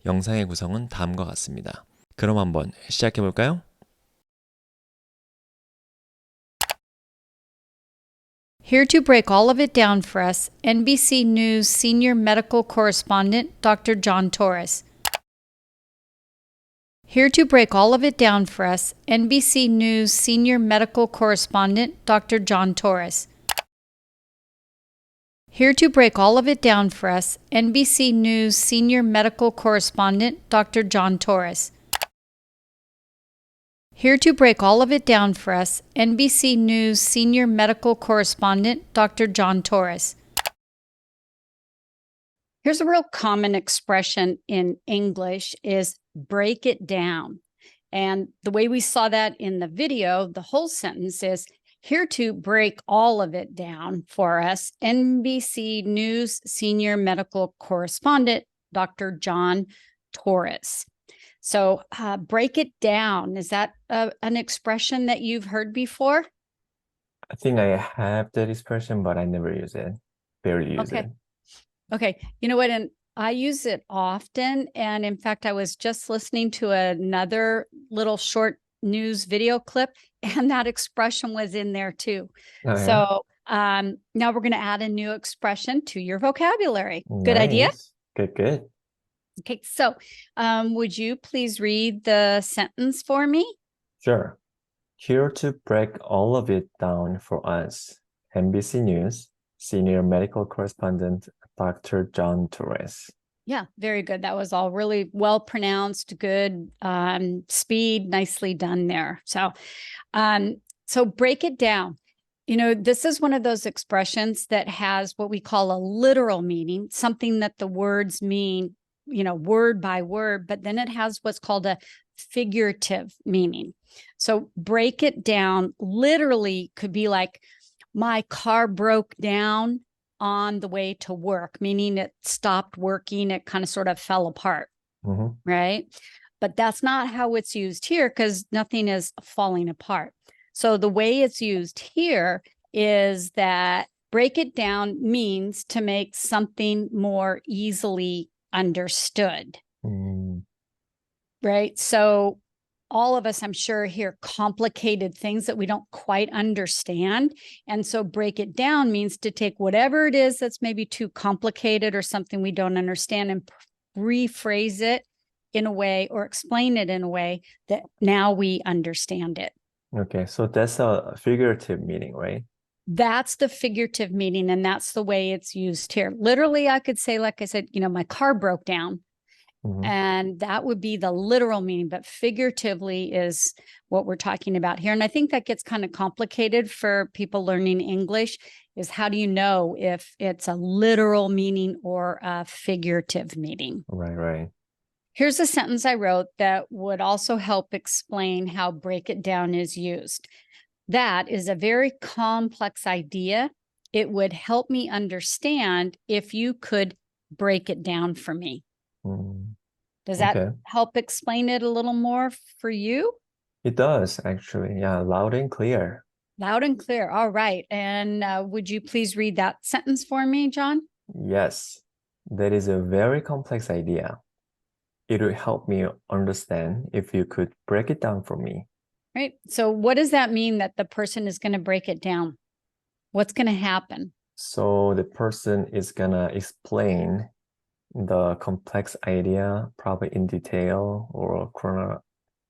영상의 구성은 다음과 같습니다. 그럼 한번 시작해 볼까요? Here to break all of it down for us, NBC News senior medical correspondent, Dr. John Torres. Here to break all of it down for us, NBC News senior medical correspondent, Dr. John Torres. Here to break all of it down for us, NBC News senior medical correspondent, Dr. John Torres. Here to break all of it down for us, NBC News senior medical correspondent, Dr. John Torres. Here's a real common expression in English is break it down. And the way we saw that in the video, the whole sentence is here to break all of it down for us, NBC News senior medical correspondent, Dr. John Torres. So break it down. Is that an expression that you've heard before? I think I have that expression, but I never use it. Barely use it. Okay. You know what? And I use it often. And in fact, I was just listening to another little short news video clip, and that expression was in there too. Oh, yeah? So now we're going to add a new expression to your vocabulary. Good Nice. idea? Good. Okay. So would you please read the sentence for me? Sure. Here to break all of it down for us, NBC News senior medical correspondent, Dr. John Torres. Yeah, very good. That was all really well pronounced, good speed, nicely done there. So break it down. You know, this is one of those expressions that has what we call a literal meaning, something that the words mean, you know, word by word, but then it has what's called a figurative meaning. So break it down literally could be like, my car broke down on the way to work, meaning it stopped working. It kind of sort of fell apart, right? But that's not how it's used here because nothing is falling apart. So the way it's used here is that break it down means to make something more easily understood, right? So all of us, I'm sure, hear complicated things that we don't quite understand. And so break it down means to take whatever it is that's maybe too complicated or something we don't understand and rephrase it in a way or explain it in a way that now we understand it. Okay, so that's a figurative meaning, right? That's the figurative meaning, and that's the way it's used here. Literally, I could say, like I said, you know, my car broke down. And that would be the literal meaning, but figuratively is what we're talking about here. And I think that gets kind of complicated for people learning English is how do you know if it's a literal meaning or a figurative meaning? Right. Here's a sentence I wrote that would also help explain how break it down is used. That is a very complex idea. It would help me understand if you could break it down for me. Does that help explain it a little more for you? It does, actually. Yeah, loud and clear. Loud and clear. All right. And would you please read that sentence for me, John? Yes, that is a very complex idea. It would help me understand if you could break it down for me. Right. So what does that mean that the person is going to break it down? What's going to happen? So the person is going to explain the complex idea probably in detail or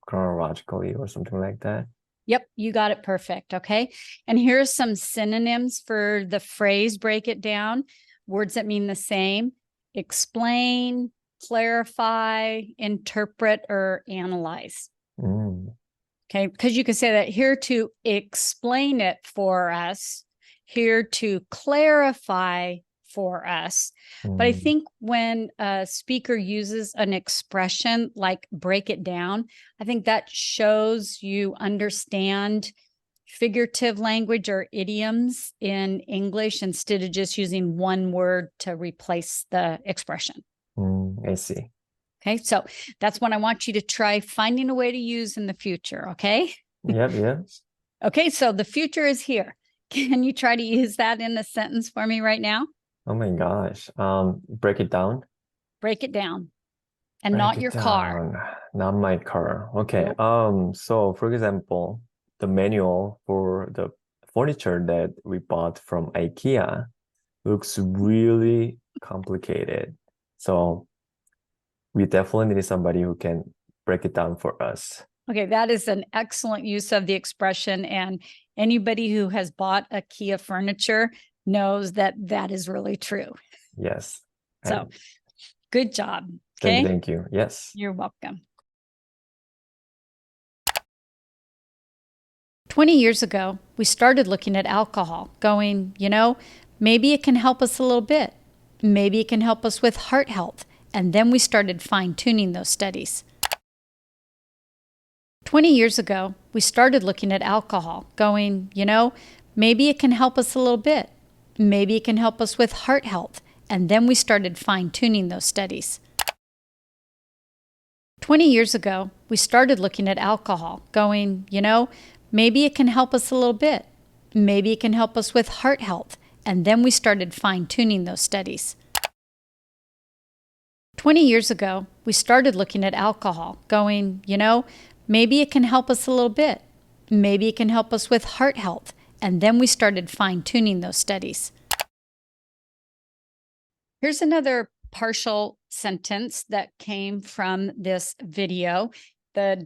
chronologically or something like that. Yep, you got it perfect. Okay. And here's some synonyms for the phrase break it down. Words that mean the same: explain, clarify, interpret, or analyze. Okay, because you can say that here to explain it for us, here to clarify for us. But I think when a speaker uses an expression like break it down, I think that shows you understand figurative language or idioms in English instead of just using one word to replace the expression. I see. Okay, so that's what I want you to try finding a way to use in the future, okay? Yep. Okay, so the future is here. Can you try to use that in a sentence for me right now? Oh my gosh. Break it down. Break it down. and Break not it your car. down. Not my car. Okay. Nope. So for example, the manual for the furniture that we bought from IKEA looks really complicated. So we definitely need somebody who can break it down for us. Okay, that is an excellent use of the expression. And anybody who has bought IKEA furniture knows that that is really true. Yes. So good job. Thank you, Okay. thank you. Yes. You're welcome. 20 years ago, we started looking at alcohol, going, maybe it can help us a little bit. Maybe it can help us with heart health. And then we started fine-tuning those studies. 20 years ago, we started looking at alcohol, going, maybe it can help us a little bit. Maybe it can help us with heart health. And then we started fine-tuning those studies. 20 years ago, we started looking at alcohol, going, maybe it can help us a little bit. Maybe it can help us with heart health. And then we started fine-tuning those studies. 20 years ago, we started looking at alcohol, going, maybe it can help us a little bit. Maybe it can help us with heart health. And then we started fine-tuning those studies. Here's another partial sentence that came from this video. The ...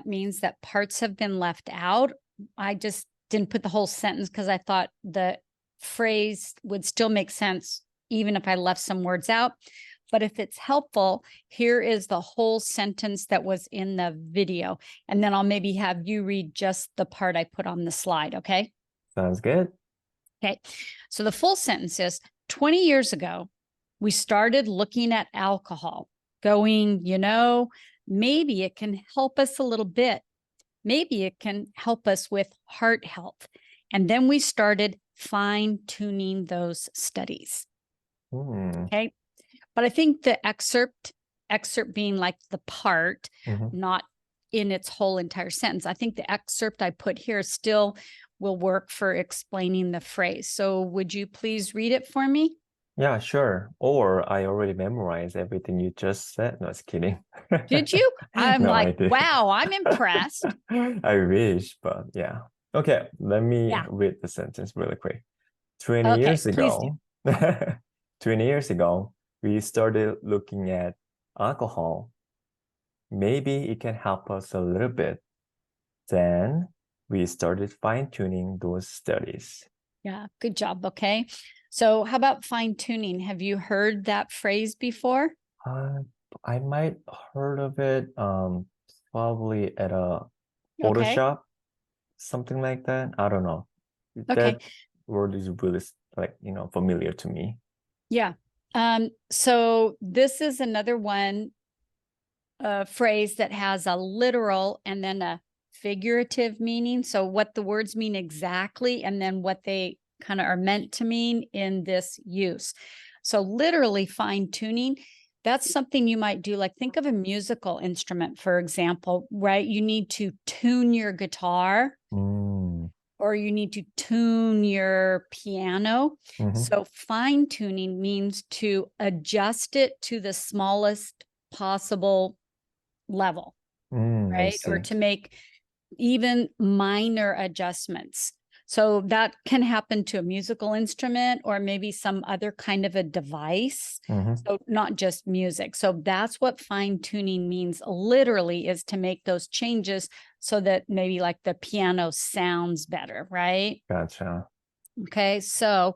means that parts have been left out. I just didn't put the whole sentence because I thought the phrase would still make sense even if I left some words out. But if it's helpful, here is the whole sentence that was in the video. And then I'll maybe have you read just the part I put on the slide, okay? Sounds good. Okay, so the full sentence is, 20 years ago, we started looking at alcohol, going, maybe it can help us a little bit. Maybe it can help us with heart health. And then we started fine-tuning those studies. Okay, but I think the excerpt being like the part, not in its whole entire sentence. I think the excerpt I put here still will work for explaining the phrase. So would you please read it for me? Yeah, sure. Or I already memorized everything you just said. No, just kidding. Did you? I'm No, I like, didn't. wow, I'm impressed. I wish, but yeah. Okay, let me read the sentence really quick. 20 Okay, years please ago, 20 years ago, we started looking at alcohol. Maybe it can help us a little bit. Then we started fine-tuning those studies. Yeah, good job. Okay. So how about fine-tuning? Have you heard that phrase before? I might heard of it probably at a photo shop, something like that. I don't know. Okay. That word is really familiar to me. Yeah. So this is another one phrase that has a literal and then a figurative meaning. So what the words mean exactly, and then what they kind of are meant to mean in this use. So literally fine-tuning, that's something you might do. Like think of a musical instrument, for example, right? You need to tune your guitar or you need to tune your piano. So fine-tuning means to adjust it to the smallest possible level, right? Or to make even minor adjustments. So that can happen to a musical instrument or maybe some other kind of a device. So not just music. So that's what fine-tuning means literally, is to make those changes so that maybe like the piano sounds better, right? Gotcha. Okay, so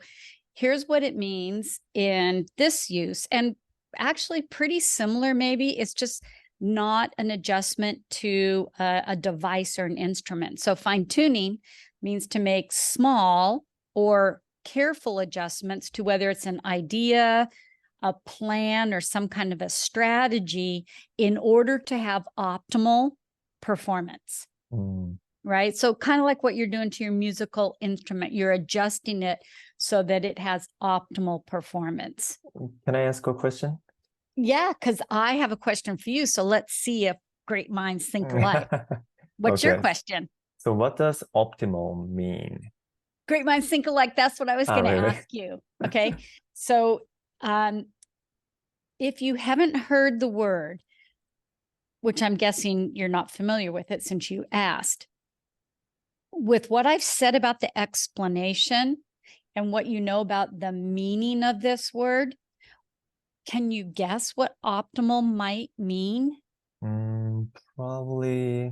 here's what it means in this use, and actually pretty similar maybe. It's just not an adjustment to a device or an instrument. So fine-tuning means to make small or careful adjustments to whether it's an idea, a plan, or some kind of a strategy in order to have optimal performance. Right? So kind of like what you're doing to your musical instrument, you're adjusting it so that it has optimal performance. Can I ask a question? Yeah, because I have a question for you. So let's see if great minds think alike. What's your question? So what does optimal mean? Great minds think alike. That's what I was going to really? ask you. Okay. So if you haven't heard the word, which I'm guessing you're not familiar with it since you asked, with what I've said about the explanation and what you know about the meaning of this word, can you guess what optimal might mean? Probably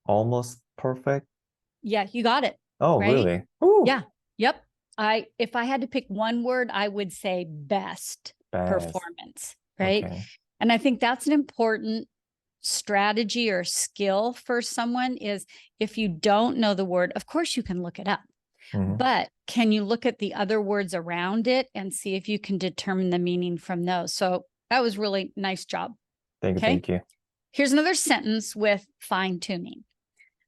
almost perfect. Yeah, you got it. Oh, Right? really? Ooh, Yeah. Yep. If I had to pick one word, I would say best best. performance, right? Okay. And I think that's an important strategy or skill for someone is if you don't know the word, of course you can look it up, Mhm. but can you look at the other words around it and see if you can determine the meaning from those? So that was really nice job. Thank you. Okay. Thank you. Here's another sentence with fine tuning.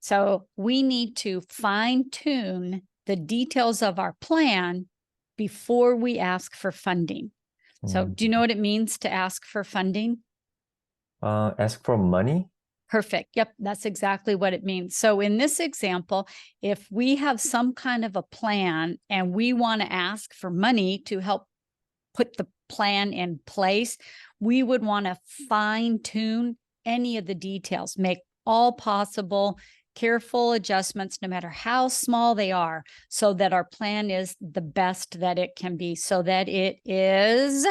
So we need to fine tune the details of our plan before we ask for funding. So do you know what it means to ask for funding? Ask for money? Perfect. Yep, that's exactly what it means. So in this example, if we have some kind of a plan and we want to ask for money to help put the plan in place, we would want to fine tune any of the details, make all possible careful adjustments, no matter how small they are, so that our plan is the best that it can be, so that it is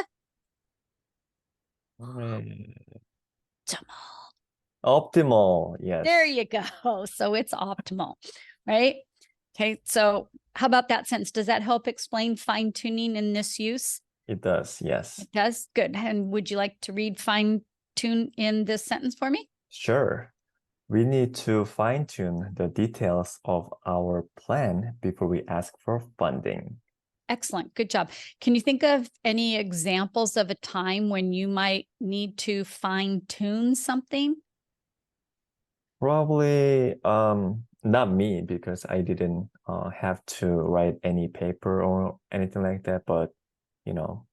Optimal. Yes. there you go. So it's optimal, right? Okay. So how about that sentence? Does that help explain fine tuning in this use? It does. Yes. It does. Good. And would you like to read fine tune in this sentence for me? Sure. We need to fine-tune the details of our plan before we ask for funding. Excellent. Good job. Can you think of any examples of a time when you might need to fine tune something? Probably not me because I didn't have to write any paper or anything like that, but you know,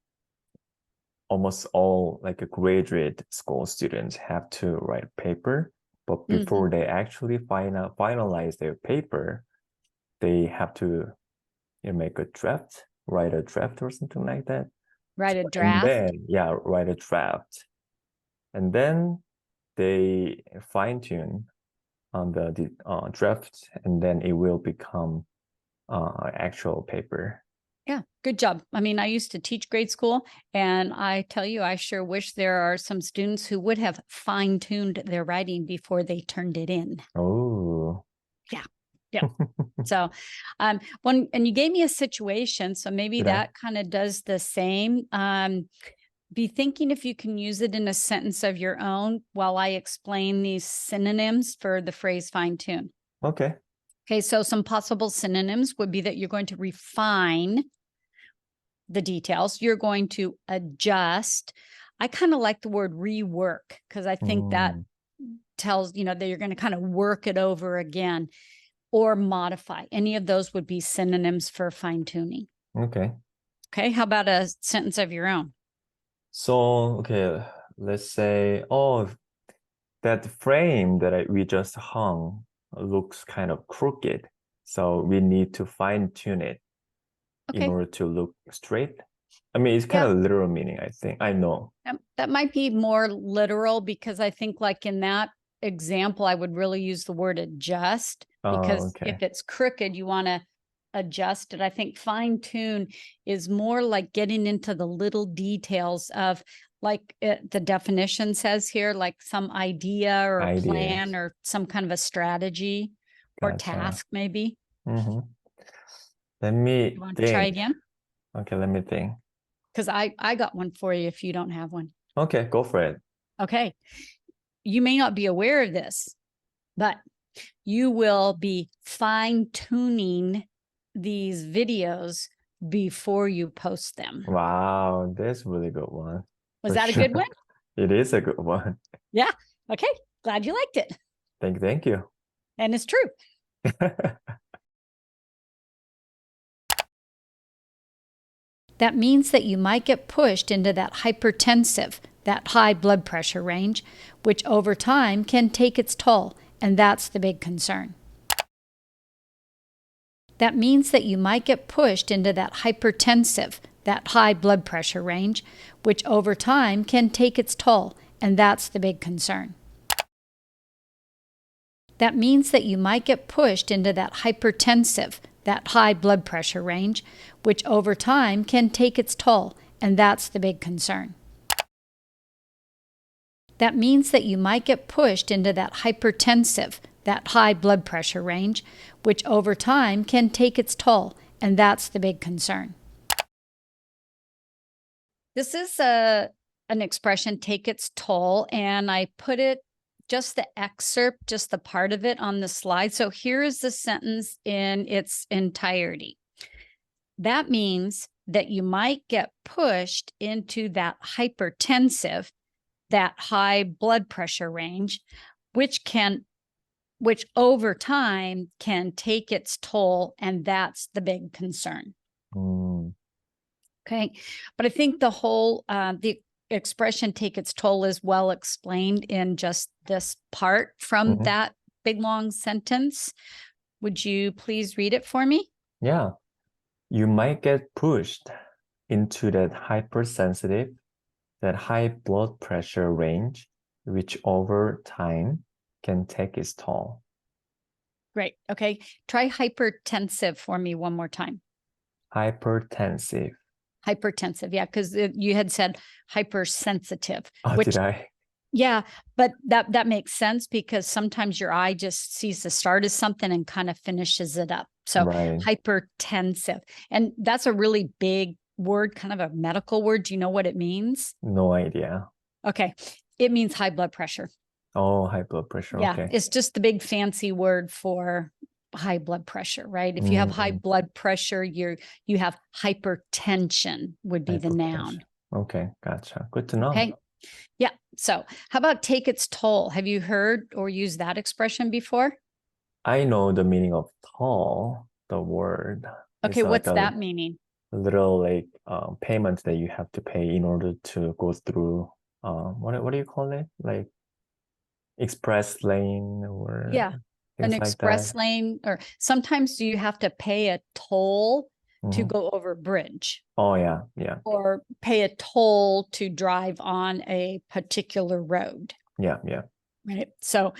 almost all like a graduate school students have to write paper, but before they actually finalize their paper, they have to make a draft, write a draft or something like that. Write a And draft. then, yeah, write a draft. And then they fine tune on the draft, and then it will become actual paper. Yeah, good job. I mean, I used to teach grade school, and I tell you, I sure wish there are some students who would have fine-tuned their writing before they turned it in. Oh. Yeah. Yeah. So, and you gave me a situation, so maybe Did I? that kind of does the same. Be thinking if you can use it in a sentence of your own while I explain these synonyms for the phrase fine-tune. Okay. Okay, so some possible synonyms would be that you're going to refine the details. You're going to adjust. I kind of like the word rework because I think that tells, that you're going to kind of work it over again, or modify. Any of those would be synonyms for fine tuning. Okay. Okay, how about a sentence of your own? So, okay, let's say, that frame that we just hung looks kind of crooked. So we need to fine tune it in Okay. order to look straight. I mean, it's kind of literal meaning, I think. I know. That might be more literal because I think like in that example, I would really use the word adjust because if it's crooked, you want to adjust it. I think fine tune is more like getting into the little details of like the definition says here, like some idea or a plan or some kind of a strategy or task maybe. Mm-hmm. Let me You want think. to try again? Okay, let me think. Because I got one for you if you don't have one. Okay, go for it. Okay. You may not be aware of this, but you will be fine-tuning these videos before you post them. Wow, that's a really good one. Was that a good one? It is a good one. Yeah. Okay. Glad you liked it. Thank you. And it's true. That means that you might get pushed into that hypertensive, that high blood pressure range, which over time can take its toll, and that's the big concern. That means that you might get pushed into that hypertensive, that high blood pressure range, which over time can take its toll, and that's the big concern. That means that you might get pushed into that hypertensive, that high blood pressure range, which over time can take its toll, and that's the big concern. That means that you might get pushed into that hypertensive, that high blood pressure range, which over time can take its toll, and that's the big concern. This is an expression, take its toll, and I put it, just the excerpt, just the part of it on the slide. So here is the sentence in its entirety. That means that you might get pushed into that hypertensive, that high blood pressure range, which over time can take its toll, and that's the big concern. Okay, but I think the whole the expression take its toll is well explained in just this part from that big long sentence. Would you please read it for me? Yeah. You might get pushed into that hypersensitive, that high blood pressure range, which over time can take its toll. Great. Okay. Try hypertensive for me one more time. Hypertensive. Hypertensive. Yeah. Because you had said hypersensitive. Oh, which, did I? Yeah. But that makes sense because sometimes your eye just sees the start of something and kind of finishes it up. So Right. hypertensive. And that's a really big word, kind of a medical word. Do you know what it means? No idea. Okay. It means high blood pressure. Oh, high blood pressure. Yeah. Okay. It's just the big fancy word for high blood pressure, right? If you have high blood pressure, you have hypertension would be the noun. Okay, gotcha. Good to know. Okay. Yeah. So how about take its toll? Have you heard or used that expression before? I know the meaning of toll, the word. Okay. It's What's like that meaning? little payment that you have to pay in order to go through what do you call it? Like express lane or Yeah. An things like express that. lane, or sometimes you have to pay a toll to go over a bridge. Oh yeah, yeah. Or pay a toll to drive on a particular road. Yeah, yeah. Right. So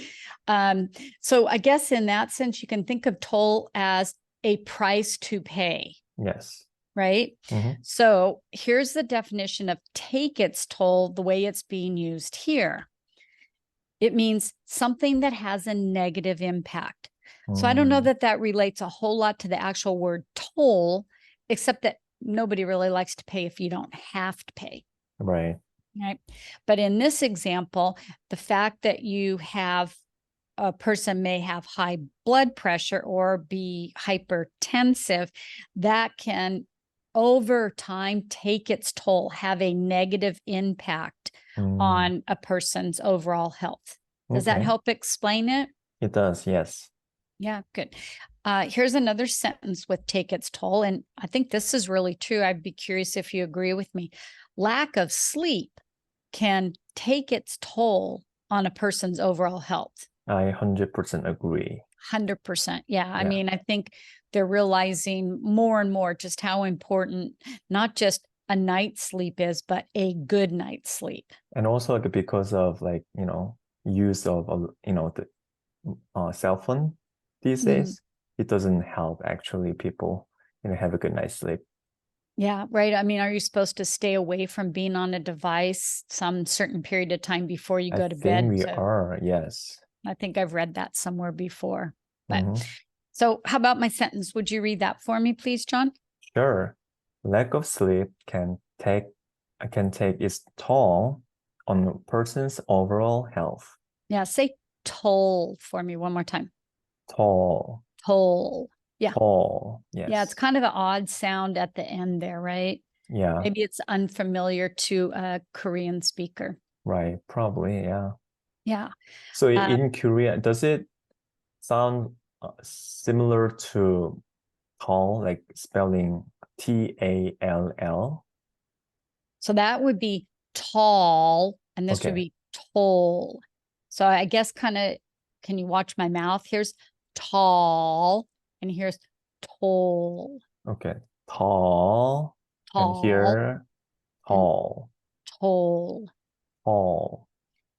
I guess in that sense, you can think of toll as a price to pay. Yes. Right. So here's the definition of take its toll, the way it's being used here. It means something that has a negative impact. So I don't know that relates a whole lot to the actual word toll, except that nobody really likes to pay if you don't have to pay. Right. Right. But in this example, the fact that you have a person may have high blood pressure or be hypertensive, that can over time take its toll, have a negative impact on a person's overall health. Does that help explain it? It does, yes. Yeah, good. Here's another sentence with take its toll. And I think this is really true. I'd be curious if you agree with me. Lack of sleep can take its toll on a person's overall health. I 100% agree. 100%. Yeah. I mean, I think they're realizing more and more just how important not just a night's sleep is, but a good night's sleep. And also because of use of the cell phone these days, it doesn't help actually people have a good night's sleep. Yeah, right. I mean, are you supposed to stay away from being on a device some certain period of time before you go to bed? I think we are, yes. I think I've read that somewhere before. But so how about my sentence? Would you read that for me, please, John? Sure. Lack of sleep can take its toll on a person's overall health. Yeah, say toll for me one more time. Toll. Toll. Yeah. Toll. Yes. Yeah, it's kind of an odd sound at the end there, right? Yeah. Maybe it's unfamiliar to a Korean speaker. Right. Probably. Yeah. Yeah. So in Korea, does it sound similar to tall, like spelling T-A-L-L? So that would be tall, and this would be toll. So I guess kind of, can you watch my mouth? Here's tall, and here's toll. Okay. Tall. And tall, here, tall, told. tall.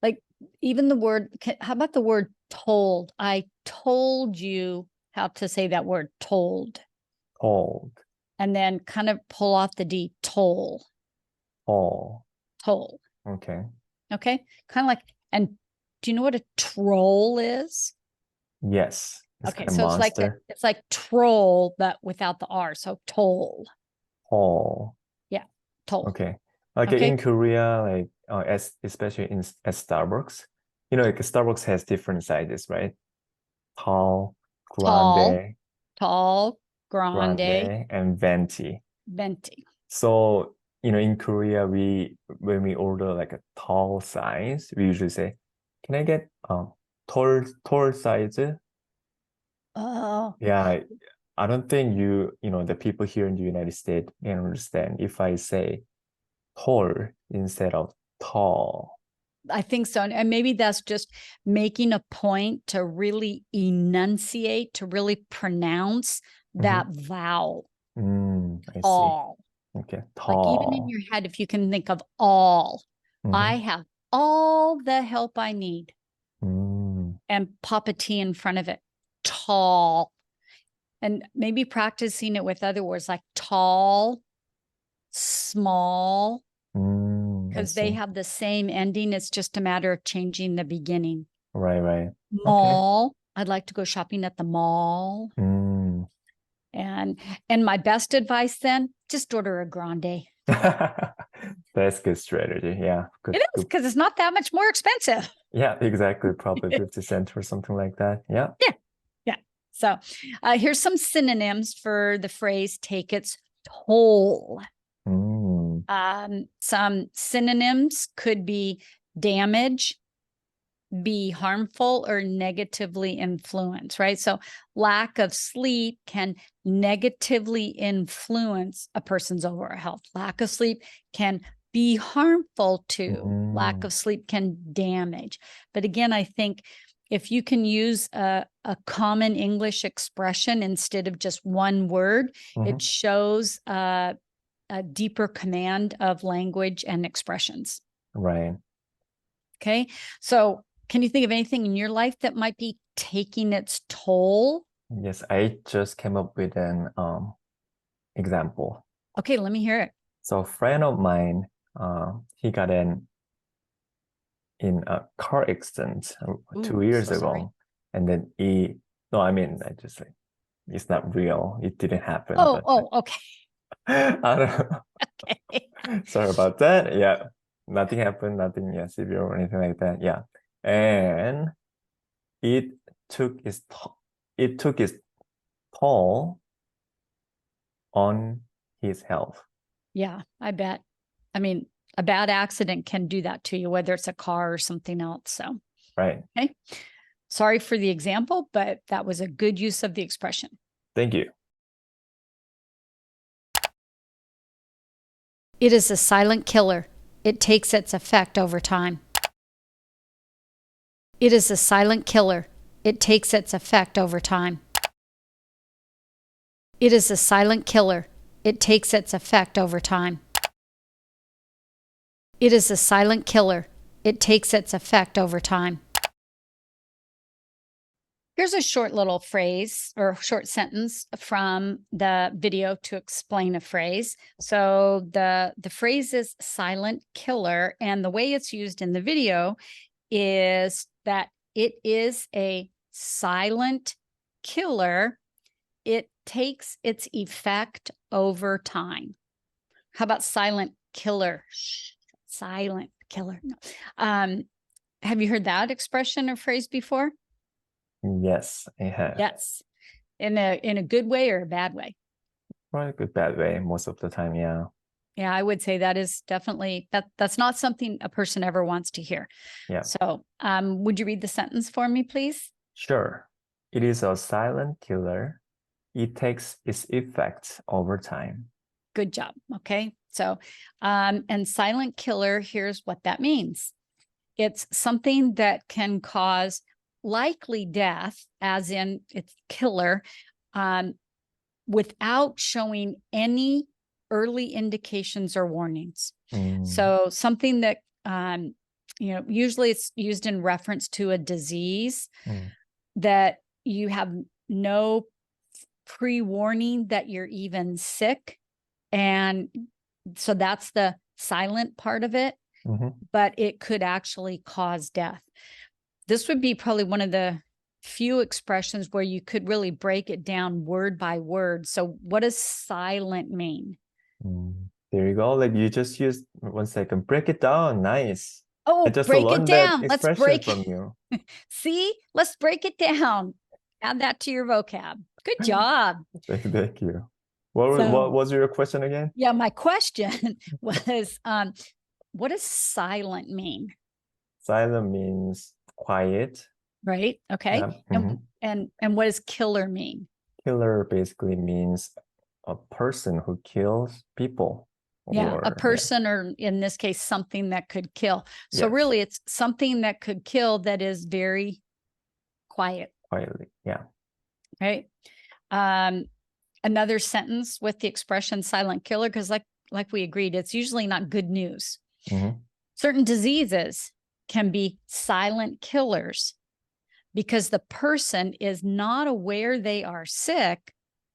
Like even the word, how about the word told? I told you how to say that word, told. Told, And then kind of pull off the D, toll, tall. toll. Okay. Okay. Kind of like, and do you know what a troll is? Yes. It's Okay. kind of So monster. it's like troll, but without the R. So toll. Tall. Yeah. Toll. Okay. Like Okay. in Korea, like especially at Starbucks, like Starbucks has different sizes, right? Tall, grande, Tall, grande, grande, and venti. venti. So, in Korea, when we order like a tall size, we usually say, "Can I get tall size?" Oh, Yeah, I don't think the people here in the United States can understand if I say tall instead of tall. I think so. And maybe that's just making a point to really enunciate, to really pronounce that vowel. I see. All. Okay, Like even in tall. your head, if you can think of all, Mhm. I have all the help I need. Mm, And pop a T in front of it. Tall. And maybe practicing it with other words like tall, small, I because they see. have the same ending. It's just a matter of changing the beginning. Right. Okay. Mall. I'd like to go shopping at the mall. Mm. And my best advice then, just order a grande. That's good strategy. Yeah, good. It is because it's not that much more expensive. Yeah, exactly. Probably 50 cents or something like that. Yeah. Yeah. So here's some synonyms for the phrase take its toll. Mm. Some synonyms could be damage, be harmful, or negatively influence, right? So lack of sleep can negatively influence a person's overall health. Lack of sleep can be harmful to. Lack of sleep can damage. But again, I think if you can use a common English expression instead of just one word, it shows a deeper command of language and expressions. Right. Okay. So can you think of anything in your life that might be taking its toll? Yes, I just came up with an example. Okay, let me hear it. So a friend of mine, he got in a car accident 2 years so ago. sorry. And then I just like, it's not real. It didn't happen. Okay. I don't know. Okay. Sorry about that. Yeah. Nothing happened, nothing severe or anything like that. Yeah. And it took its toll on his health. Yeah, I bet. I mean, a bad accident can do that to you, whether it's a car or something else. So, Right. okay. Sorry for the example, but that was a good use of the expression. Thank you. It is a silent killer. It takes its effect over time. It is a silent killer. It takes its effect over time. It is a silent killer. It takes its effect over time. It is a silent killer. It takes its effect over time. Here's a short little phrase or short sentence from the video to explain a phrase. So the phrase is silent killer, and the way it's used in the video is that it is a silent killer. It takes its effect over time. How about silent killer? Shh, silent killer. No. Have you heard that expression or phrase before? Yes, I have. Yes. In a good way or a bad way? Probably a good bad way most of the time, yeah. Yeah, I would say that is definitely that's not something a person ever wants to hear. Yeah. So would you read the sentence for me, please? Sure. It is a silent killer. It takes its effects over time. Good job. Okay. So and silent killer, here's what that means. It's something that can cause likely death, as in it's killer, without showing any early indications or warnings. Mm. So something that, usually it's used in reference to a disease that you have no pre-warning that you're even sick. And so that's the silent part of it, but it could actually cause death. This would be probably one of the few expressions where you could really break it down word by word. So what does silent mean? There you go. Like you just used 1 second. Break it down. Nice. Oh, I just break it learned that down. Let's expression break from you. See, let's break it down. Add that to your vocab. Good job. Thank you. What So- was your question again? Yeah, my question was, what does silent mean? Silent means quiet. Right? Okay. Yeah. And what does killer mean? Killer basically means a person who kills people. Yeah, or, a person, or in this case, something that could kill. So Yes. really, it's something that could kill that is very quiet, quietly. Yeah. right? Another sentence with the expression silent killer, because like we agreed, it's usually not good news. Certain diseases can be silent killers because the person is not aware they are sick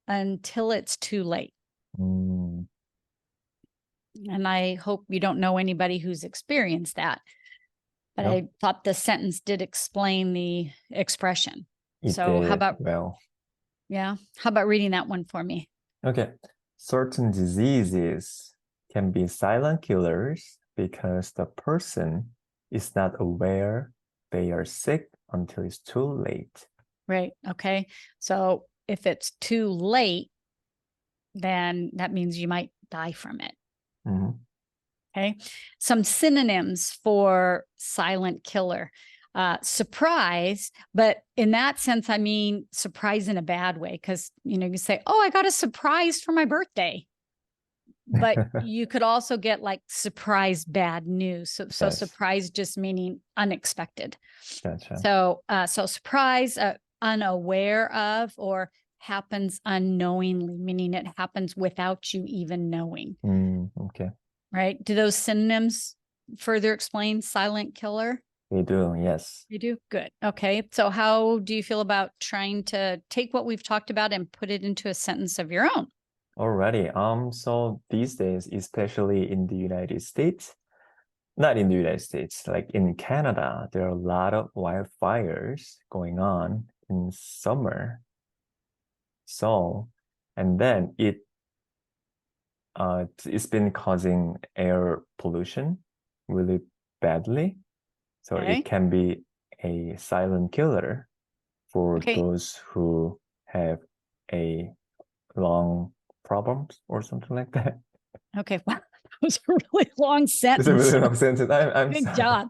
until it's too late. And I hope you don't know anybody who's experienced that. But Nope. I thought the sentence did explain the expression. It So how did about, well. yeah, how about reading that one for me? Okay. Certain diseases can be silent killers because the person is not aware they are sick until it's too late. Right. Okay. So if it's too late, then that means you might die from it. Okay. Some synonyms for silent killer. Surprise, but in that sense, I mean surprise in a bad way, because you say, oh, I got a surprise for my birthday. But you could also get like surprise bad news. So Yes. surprise just meaning unexpected. Gotcha. So surprise, unaware of, or happens unknowingly, meaning it happens without you even knowing. Okay. Right? Do those synonyms further explain silent killer? They do, yes. You do? Good. Okay. So how do you feel about trying to take what we've talked about and put it into a sentence of your own? Alrighty. So these days, especially in the United States, not in the United States, like in Canada, there are a lot of wildfires going on in summer. So, and then it's been causing air pollution really badly. So Okay. it can be a silent killer for Okay. those who have a lung problems or something like that. Okay. Wow. That was a really long It's sentence. a really long sentence. I'm Good sorry. job.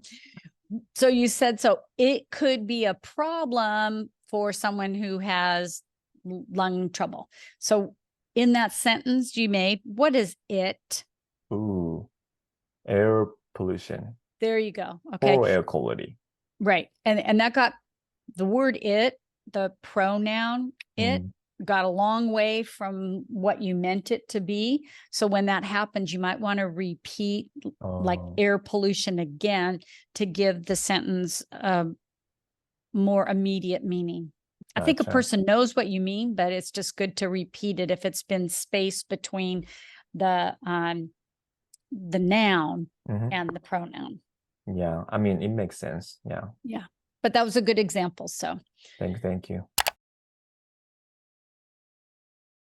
So you said, so it could be a problem for someone who has lung trouble. So in that sentence you made, what is it? Ooh, air pollution. There you go. Okay. Or air quality. Right. And that got the word it, the pronoun it, got a long way from what you meant it to be. So when that happens, you might want to repeat like air pollution again to give the sentence a more immediate meaning. I think a Gotcha. person knows what you mean, but it's just good to repeat it if it's been spaced between the noun and the pronoun. Yeah, I mean, it makes sense. Yeah. Yeah. But that was a good example. So Thank you.